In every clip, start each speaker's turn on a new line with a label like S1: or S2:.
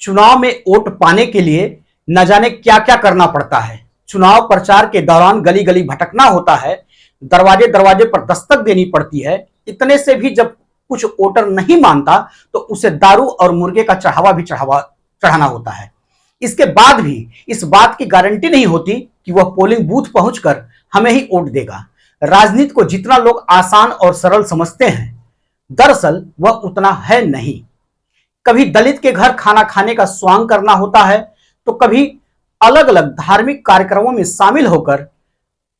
S1: चुनाव में वोट पाने के लिए न जाने क्या क्या करना पड़ता है। चुनाव प्रचार के दौरान गली गली भटकना होता है, दरवाजे दरवाजे पर दस्तक देनी पड़ती है। इतने से भी जब कुछ वोटर नहीं मानता तो उसे दारू और मुर्गे का चढ़ाना होता है। इसके बाद भी इस बात की गारंटी नहीं होती कि वह पोलिंग बूथ पहुंचकर हमें ही वोट देगा। राजनीति को जितना लोग आसान और सरल समझते हैं, दरअसल वह उतना है नहीं। कभी दलित के घर खाना खाने का स्वांग करना होता है, तो कभी अलग अलग धार्मिक कार्यक्रमों में शामिल होकर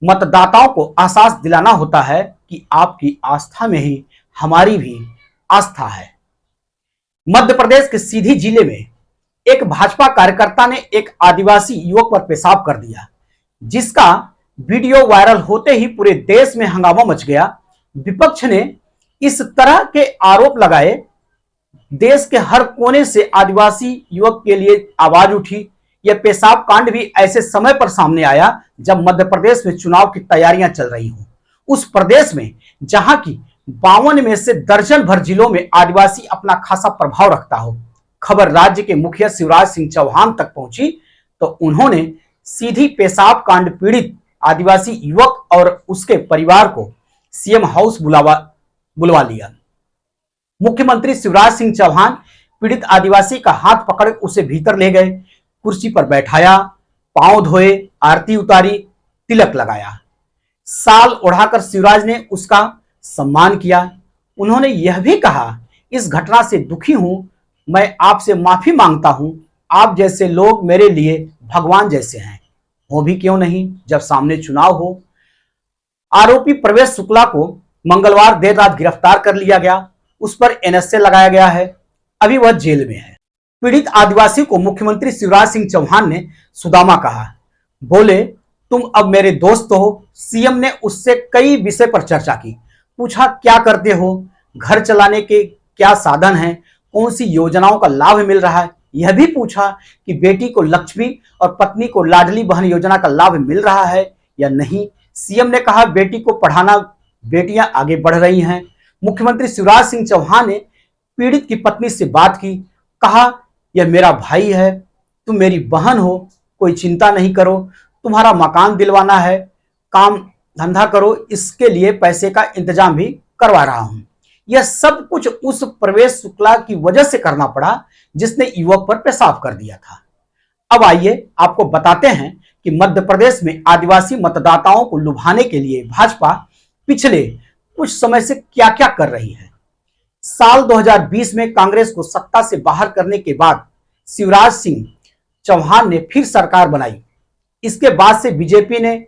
S1: मतदाताओं को एहसास दिलाना होता है कि आपकी आस्था में ही हमारी भी आस्था है। मध्य प्रदेश के सीधी जिले में एक भाजपा कार्यकर्ता ने एक आदिवासी युवक पर पेशाब कर दिया, जिसका वीडियो वायरल होते ही पूरे देश में हंगामा मच गया। विपक्ष ने इस तरह के आरोप लगाए। देश के हर कोने से आदिवासी युवक के लिए आवाज उठी। यह पेशाब कांड भी ऐसे समय पर सामने आया जब मध्य प्रदेश में चुनाव की तैयारियां चल रही हों। उस प्रदेश में जहां की 52 में से दर्जन भर जिलों में आदिवासी अपना खासा प्रभाव रखता हो। खबर राज्य के मुखिया शिवराज सिंह चौहान तक पहुंची तो उन्होंने सीधी पेशाब कांड पीड़ित आदिवासी युवक और उसके परिवार को सीएम हाउस बुलवा लिया। मुख्यमंत्री शिवराज सिंह चौहान पीड़ित आदिवासी का हाथ पकड़ उसे भीतर ले गए, कुर्सी पर बैठाया, पांव धोए, आरती उतारी, तिलक लगाया। साल ओढ़ाकर शिवराज ने उसका सम्मान किया। उन्होंने यह भी कहा, इस घटना से दुखी हूं, मैं आपसे माफी मांगता हूं। आप जैसे लोग मेरे लिए भगवान जैसे हैं। हो भी क्यों नहीं जब सामने चुनाव हो। आरोपी प्रवेश शुक्ला को मंगलवार देर रात गिरफ्तार कर लिया गया। उस पर एनएसए लगाया गया है। अभी वह जेल में है। पीड़ित आदिवासी को मुख्यमंत्री शिवराज सिंह चौहान ने सुदामा कहा। बोले, तुम अब मेरे दोस्त हो। सीएम ने उससे कई विषय पर चर्चा की। पूछा, क्या करते हो, घर चलाने के क्या साधन हैं, कौन सी योजनाओं का लाभ मिल रहा है। यह भी पूछा कि बेटी को लक्ष्मी और पत्नी को लाडली बहन योजना का लाभ मिल रहा है या नहीं। सीएम ने कहा, बेटी को पढ़ाना, बेटियां आगे बढ़ रही हैं। मुख्यमंत्री शिवराज सिंह चौहान ने पीड़ित की पत्नी से बात की। कहा, यह मेरा भाई है, तुम मेरी बहन हो, कोई चिंता नहीं करो। तुम्हारा मकान दिलवाना है, काम धंधा करो, इसके लिए पैसे का इंतजाम भी करवा रहा हूं। यह सब कुछ उस प्रवेश शुक्ला की वजह से करना पड़ा जिसने युवक पर पेशाब कर दिया था। अब आइए आपको बताते हैं कि मध्य प्रदेश में आदिवासी मतदाताओं को लुभाने के लिए भाजपा पिछले कुछ समय से क्या क्या कर रही है। साल 2020 में कांग्रेस को सत्ता से बाहर करने के बाद शिवराज सिंह चौहान ने फिर सरकार बनाई। इसके बाद से बीजेपी ने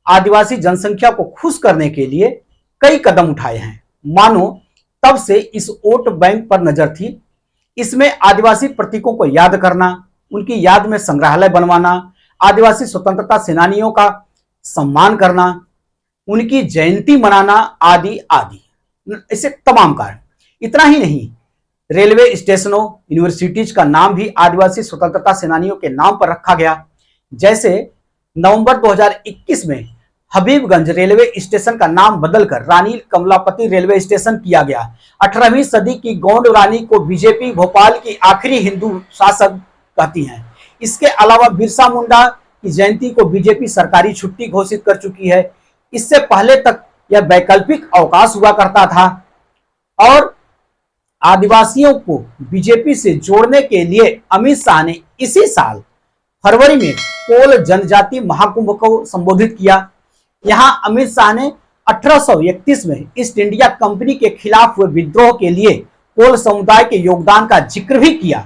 S1: आदिवासी जनसंख्या को खुश करने के लिए कई कदम उठाए हैं। मानो तब से इस वोट बैंक पर नजर थी। इसमें आदिवासी प्रतीकों को याद करना, उनकी याद में संग्रहालय बनवाना, आदिवासी स्वतंत्रता सेनानियों का सम्मान करना, उनकी जयंती मनाना आदि आदि, ऐसे तमाम कारण। इतना ही नहीं, रेलवे स्टेशनों, यूनिवर्सिटीज का नाम भी आदिवासी स्वतंत्रता सेनानियों के नाम पर रखा गया। जैसे नवंबर 2021 में हबीबगंज रेलवे स्टेशन का नाम बदलकर रानी कमलापति रेलवे स्टेशन किया गया। 18वीं सदी की गौंड रानी को बीजेपी भोपाल की आखिरी हिंदू शासक कहती हैं। इसके अलावा बिरसा मुंडा की जयंती को बीजेपी सरकारी छुट्टी घोषित कर चुकी है। इससे पहले तक यह वैकल्पिक अवकाश हुआ करता था। और आदिवासियों को बीजेपी से जोड़ने के लिए अमित शाह ने इसी साल फरवरी में कोल जनजाति महाकुंभ को संबोधित किया। यहां अमित शाह ने 1831 में ईस्ट इंडिया कंपनी के खिलाफ हुए विद्रोह के लिए कोल समुदाय के योगदान का जिक्र भी किया।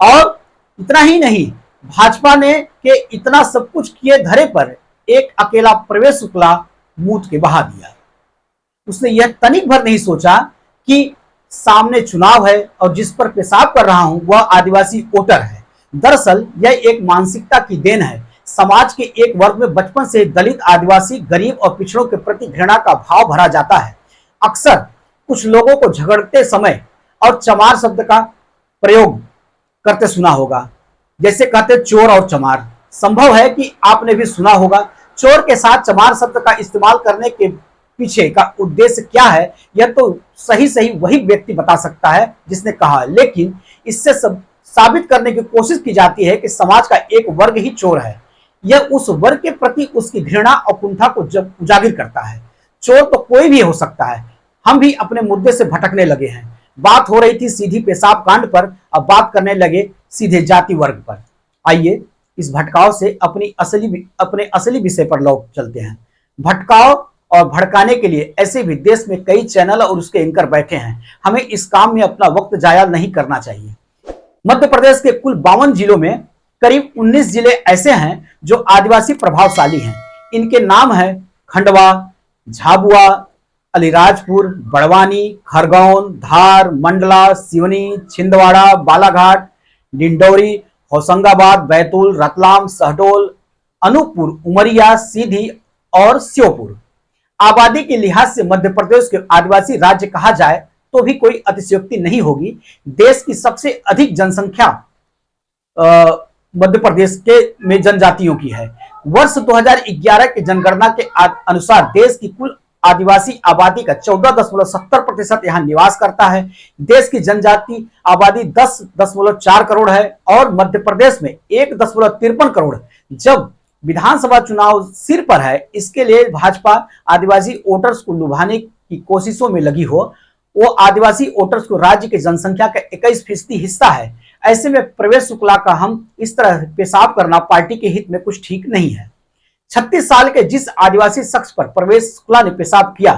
S1: और इतना ही नहीं, भाजपा ने के इतना सब कुछ किए धरे पर एक अकेला प्रवेश शुक्ला मूत के बहा दिया। उसने यह तनिक भर नहीं सोचा कि सामने चुनाव है और जिस पर पेशाब कर रहा हूं वह आदिवासी वोटर है। दरअसल यह एक मानसिकता की देन है। समाज के एक वर्ग में बचपन से दलित, आदिवासी, गरीब और पिछड़ों के प्रति घृणा का भाव भरा जाता है। अक्सर कुछ लोगों को झगड़ते समय और चमार शब्द का प्रयोग करते सुना होगा। जैसे कहते चोर और चमार। संभव है कि आपने भी सुना होगा। चोर के साथ चमार शब्द का इस्तेमाल करने के पीछे का उद्देश्य क्या है, यह तो सही वही व्यक्ति बता सकता है जिसने कहा। लेकिन इससे सब साबित करने की कोशिश की जाती है कि समाज का एक वर्ग ही चोर है। यह उस वर्ग के प्रति उसकी घृणा और कुंठा को जब उजागर करता है। चोर तो कोई भी हो सकता है। हम भी अपने मुद्दे से भटकने लगे हैं। बात हो रही थी सीधी पेशाब कांड पर, अब बात करने लगे सीधे जाति वर्ग पर। आइए इस भटकाव से अपने असली विषय पर लौट चलते हैं। भटकाव और भड़काने के लिए ऐसे भी देश में कई चैनल और उसके एंकर बैठे हैं। हमें इस काम में अपना वक्त जाया नहीं करना चाहिए। मध्य प्रदेश के कुल 52 जिलों में करीब 19 जिले ऐसे हैं जो आदिवासी प्रभावशाली हैं। इनके नाम है खंडवा, झाबुआ, अलीराजपुर, बड़वानी, खरगोन, धार, मंडला, सिवनी, छिंदवाड़ा, बालाघाट, डिंडौरी, होशंगाबाद, बैतूल, रतलाम, शहडोल, अनूपपुर, उमरिया, सीधी और श्योपुर। आबादी के लिहाज से मध्य प्रदेश के आदिवासी राज्य कहा जाए तो भी कोई अतिशयोक्ति नहीं होगी। देश की सबसे अधिक जनसंख्या मध्य प्रदेश के में जनजातियों की है। वर्ष 2011 की जनगणना के अनुसार देश की कुल आदिवासी आबादी का 14.70% यहाँ निवास करता है। देश की जनजाति आबादी 10.4 करोड़ है और मध्य प्रदेश में 1.53 करोड़। जब विधानसभा चुनाव सिर पर है, इसके लिए भाजपा आदिवासी वोटर्स को लुभाने की कोशिशों में लगी हो। वो आदिवासी वोटर्स को राज्य की जनसंख्या का 21% हिस्सा है। ऐसे में प्रवेश शुक्ला का हम इस तरह पेशाब करना पार्टी के हित में कुछ ठीक नहीं है। 36 साल के जिस आदिवासी शख्स पर प्रवेश शुक्ला ने पेशाब किया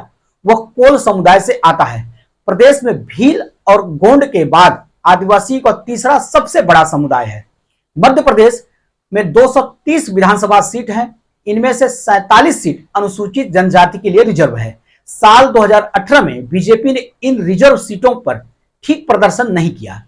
S1: वह कोल समुदाय से आता है। प्रदेश में भील और गोंड के बाद आदिवासी का तीसरा सबसे बड़ा समुदाय है। मध्य प्रदेश में 230 विधानसभा सीट हैं। इनमें से 47 सीट अनुसूचित जनजाति के लिए रिजर्व है। साल 2018 में बीजेपी ने इन रिजर्व सीटों पर ठीक प्रदर्शन नहीं किया।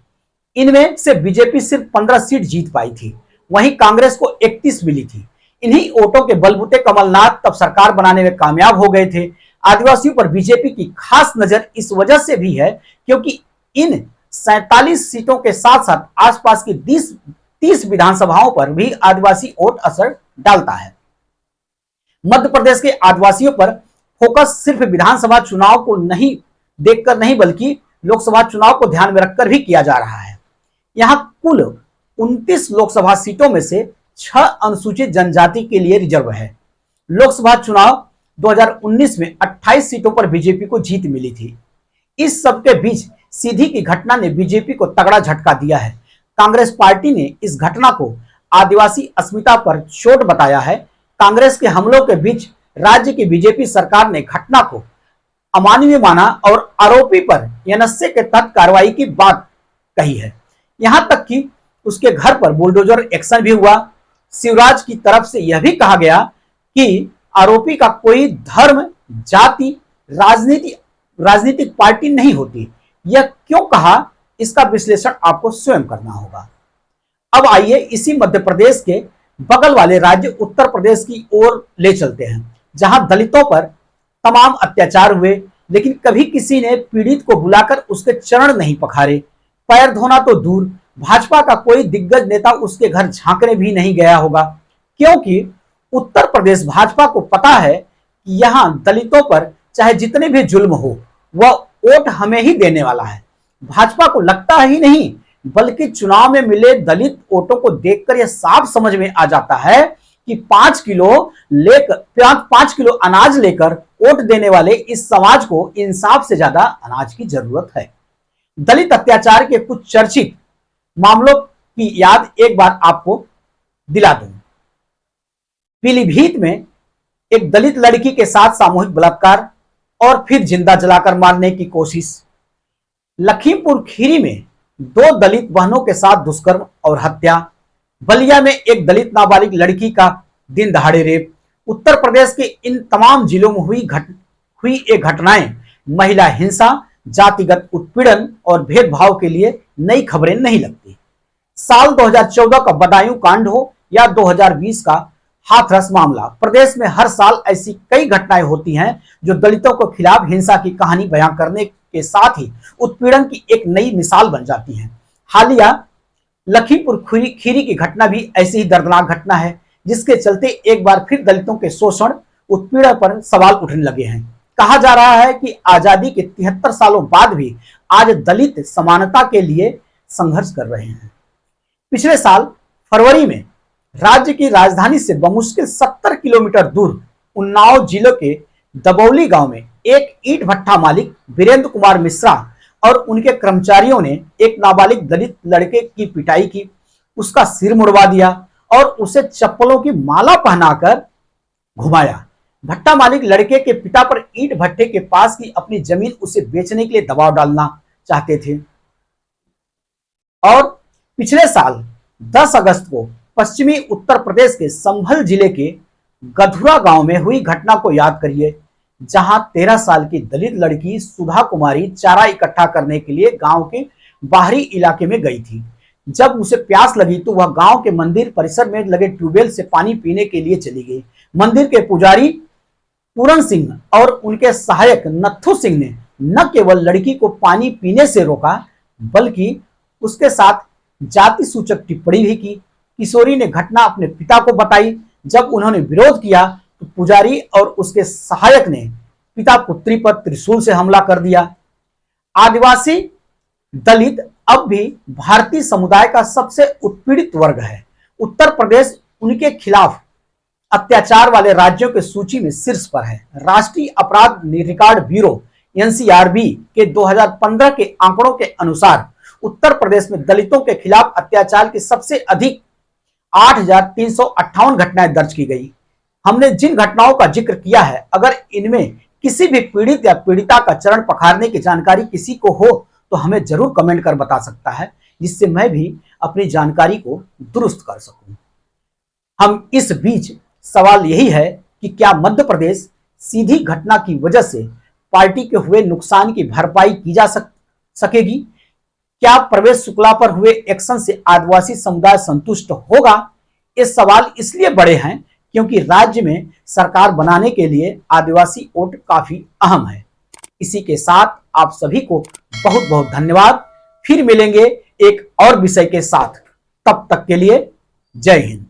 S1: इनमें से बीजेपी सिर्फ 15 सीट जीत पाई थी, वहीं कांग्रेस को 31 मिली थी। इन्हीं वोटों के बलबूते कमलनाथ तब सरकार बनाने में कामयाब हो गए थे। आदिवासियों पर बीजेपी की खास नजर इस वजह से भी है क्योंकि इन 47 सीटों के साथ साथ आसपास की 30 विधानसभाओं पर भी आदिवासी वोट असर डालता है। मध्य प्रदेश के आदिवासियों पर फोकस सिर्फ विधानसभा चुनाव को नहीं देखकर नहीं बल्कि लोकसभा चुनाव को ध्यान में रखकर भी किया जा रहा है। यहां कुल 29 लोकसभा सीटों में से 6 अनुसूचित जनजाति के लिए रिजर्व है। लोकसभा चुनाव 2019 में 28 सीटों पर बीजेपी को जीत मिली थी। इस सबके बीच सीधी की घटना ने बीजेपी को तगड़ा झटका दिया है। कांग्रेस पार्टी ने इस घटना को आदिवासी अस्मिता पर चोट बताया है। कांग्रेस के हमलों के बीच राज्य की बीजेपी सरकार ने घटना को अमानवीय माना और आरोपी पर एनएसए के तहत कार्रवाई की बात कही है। यहां तक कि उसके घर पर बुलडोजर एक्शन भी हुआ। शिवराज की तरफ से यह भी कहा गया कि आरोपी का कोई धर्म, जाति, राजनीतिक पार्टी नहीं होती। यह क्यों कहा, इसका विश्लेषण आपको स्वयं करना होगा। अब आइए इसी मध्य प्रदेश के बगल वाले राज्य उत्तर प्रदेश की ओर ले चलते हैं, जहां दलितों पर तमाम अत्याचार हुए, लेकिन कभी किसी ने पीड़ित को बुलाकर उसके चरण नहीं पखारे। पैर धोना तो दूर, भाजपा का कोई दिग्गज नेता उसके घर झांकने भी नहीं गया होगा, क्योंकि उत्तर प्रदेश भाजपा को पता है कि यहां दलितों पर चाहे जितने भी जुल्म हो वह वोट हमें ही देने वाला है। भाजपा को लगता ही नहीं बल्कि चुनाव में मिले दलित वोटों को देखकर यह साफ समझ में आ जाता है कि 5 किलो अनाज लेकर वोट देने वाले इस समाज को इंसाफ से ज्यादा अनाज की जरूरत है। दलित अत्याचार के कुछ चर्चित मामलों की याद एक बार आपको दिला दूं। पीलीभीत में एक दलित लड़की के साथ सामूहिक बलात्कार और फिर जिंदा जलाकर मारने की कोशिश। लखीमपुर खीरी में 2 दलित बहनों के साथ दुष्कर्म और हत्या। बलिया में एक दलित नाबालिग लड़की का दिन दहाड़े रेप। उत्तर प्रदेश के इन तमाम जिलों में हुई ये घटनाएं महिला हिंसा, जातिगत उत्पीड़न और भेदभाव के लिए नई खबरें नहीं लगती। साल 2014 का बदायूं कांड हो या 2020 का हाथरस मामला, प्रदेश में हर साल ऐसी कई घटनाएं होती हैं जो दलितों के खिलाफ हिंसा की कहानी बयां करने के साथ ही उत्पीड़न की एक नई मिसाल बन जाती हैं। हालिया लखीमपुर खीरी की घटना भी ऐसी ही दर्दनाक घटना है, जिसके चलते एक बार फिर दलितों के शोषण, उत्पीड़न पर सवाल उठने लगे हैं। कहा जा रहा है कि आजादी के 73 सालों बाद भी आज दलित समानता के लिए संघर्ष कर रहे हैं। पिछले साल फरवरी में राज्य की राजधानी से बमुश्किल 70 किलोमीटर दूर उन्नाव जिले के दबौली गांव में एक ईंट भट्ठा मालिक वीरेंद्र कुमार मिश्रा और उनके कर्मचारियों ने एक नाबालिग दलित लड़के की पिटाई की, उसका सिर मुड़वा दिया और उसे चप्पलों की माला पहनाकर घुमाया। भट्टा मालिक लड़के के पिता पर ईंट भट्टे के पास की अपनी जमीन उसे बेचने के लिए दबाव डालना चाहते थे। और पिछले साल 10 अगस्त को पश्चिमी उत्तर प्रदेश के संभल जिले के गधुरा गांव में हुई घटना को याद करिए, जहां 13 साल की दलित लड़की सुधा कुमारी चारा इकट्ठा करने के लिए गांव के बाहरी इलाके में गई थी। जब उसे प्यास लगी तो वह गांव के मंदिर परिसर में लगे ट्यूबवेल से पानी पीने के लिए चली गई। मंदिर के पुजारी पूरन सिंह और उनके सहायक नत्थू सिंह ने न केवल लड़की को पानी पीने से रोका बल्कि उसके साथ जाति सूचक टिप्पणी भी की। किशोरी ने घटना अपने पिता को बताई। जब उन्होंने विरोध किया तो पुजारी और उसके सहायक ने पिता पुत्री पर त्रिशूल से हमला कर दिया। आदिवासी दलित अब भी भारतीय समुदाय का सबसे उत्पीड़ित वर्ग है। उत्तर प्रदेश उनके खिलाफ अत्याचार वाले राज्यों की सूची में शीर्ष पर है। राष्ट्रीय अपराध रिकॉर्ड ब्यूरो एनसीआरबी के 2015 के आंकड़ों के अनुसार उत्तर प्रदेश में दलितों के खिलाफ अत्याचार की सबसे अधिक 8,358 घटनाएं दर्ज की गई। हमने जिन घटनाओं का जिक्र किया है, अगर इनमें किसी भी पीड़ित या पीड़िता का चरण पखारने की जानकारी किसी को हो तो हमें जरूर कमेंट कर बता सकता है, जिससे मैं भी अपनी जानकारी को दुरुस्त कर सकूं। हम इस बीच सवाल यही है कि क्या मध्य प्रदेश सीधी घटना की वजह से पार्टी के हुए नुकसान की भरपाई की जा सकेगी? क्या प्रवेश शुक्ला पर हुए एक्शन से आदिवासी समुदाय संतुष्ट होगा? ये सवाल इसलिए बड़े हैं क्योंकि राज्य में सरकार बनाने के लिए आदिवासी वोट काफी अहम है। इसी के साथ आप सभी को बहुत बहुत धन्यवाद। फिर मिलेंगे एक और विषय के साथ। तब तक के लिए जय हिंद।